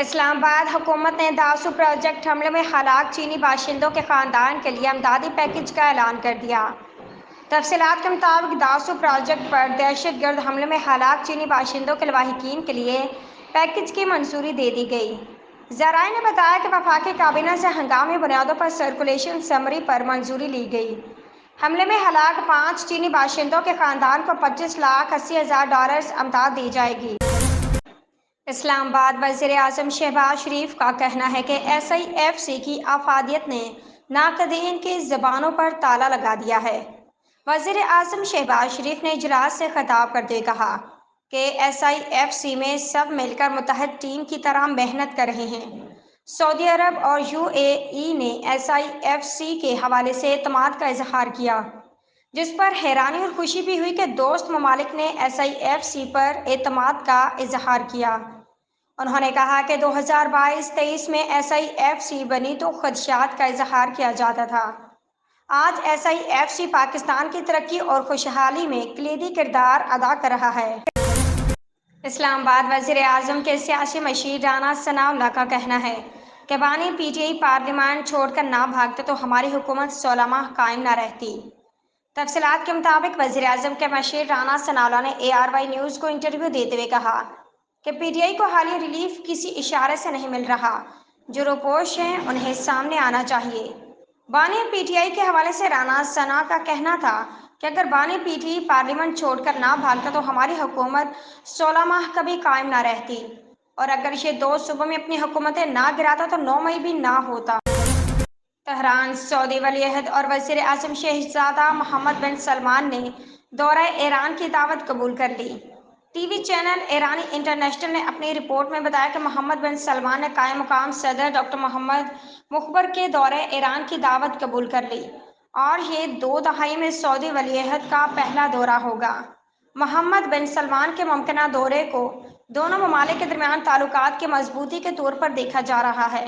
اسلام آباد حکومت نے داسو پروجیکٹ حملے میں ہلاک چینی باشندوں کے خاندان کے لیے امدادی پیکیج کا اعلان کر دیا۔ تفصیلات کے مطابق داسو پروجیکٹ پر دہشت گرد حملے میں ہلاک چینی باشندوں کے لواحقین کے لیے پیکیج کی منظوری دے دی گئی۔ ذرائع نے بتایا کہ وفاقی کابینہ سے ہنگامی بنیادوں پر سرکولیشن سمری پر منظوری لی گئی۔ حملے میں ہلاک 5 چینی باشندوں کے خاندان کو $25,80,000 امداد دی جائے گی۔ اسلام آباد وزیر اعظم شہباز شریف کا کہنا ہے کہ SIFC کی افادیت نے ناقدین کی زبانوں پر تالا لگا دیا ہے۔ وزیر اعظم شہباز شریف نے اجلاس سے خطاب کرتے ہوئے کہا کہ SIFC میں سب مل کر متحد ٹیم کی طرح محنت کر رہے ہیں۔ سعودی عرب اور UAE نے SIFC کے حوالے سے اعتماد کا اظہار کیا، جس پر حیرانی اور خوشی بھی ہوئی کہ دوست ممالک نے SIFC پر اعتماد کا اظہار کیا۔ انہوں نے کہا کہ 2022-23 میں SIFC بنی تو خدشات کا اظہار کیا جاتا تھا۔ آج SIFC پاکستان کی ترقی اور خوشحالی میں کلیدی کردار ادا کر رہا ہے۔ اسلام آباد وزیر اعظم کے سیاسی مشیر رانا ثناء اللہ کا کہنا ہے کہ بانی PTI پارلیمان چھوڑ کر نہ بھاگتے تو ہماری حکومت 16 ماہ قائم نہ رہتی۔ تفصیلات کے مطابق وزیر اعظم کے مشیر رانا ثناء اللہ نے ARY نیوز کو انٹرویو دیتے ہوئے کہا کہ PTI کو حالیہ ریلیف کسی اشارے سے نہیں مل رہا۔ جو روپوش ہیں انہیں سامنے آنا چاہیے۔ بانی PTI کے حوالے سے رانا ثناء کا کہنا تھا کہ اگر بانی PTI پارلیمنٹ چھوڑ کر نہ بھاگتا تو ہماری حکومت 16 ماہ کبھی قائم نہ رہتی، اور اگر یہ 2 صوبوں میں اپنی حکومتیں نہ گراتا تو 9 مئی بھی نہ ہوتا۔ تہران سعودی ولی عہد اور وزیر اعظم شہزادہ محمد بن سلمان نے دورہ ایران کی دعوت قبول کر لی۔ ٹی وی چینل ایرانی انٹرنیشنل نے اپنی رپورٹ میں بتایا کہ محمد بن سلمان نے قائم مقام صدر ڈاکٹر محمد مخبر کے دورہ ایران کی دعوت قبول کر لی، اور یہ 2 دہائی میں سعودی ولی عہد کا پہلا دورہ ہوگا۔ محمد بن سلمان کے ممکنہ دورے کو دونوں ممالک کے درمیان تعلقات کی مضبوطی کے طور پر دیکھا جا رہا ہے۔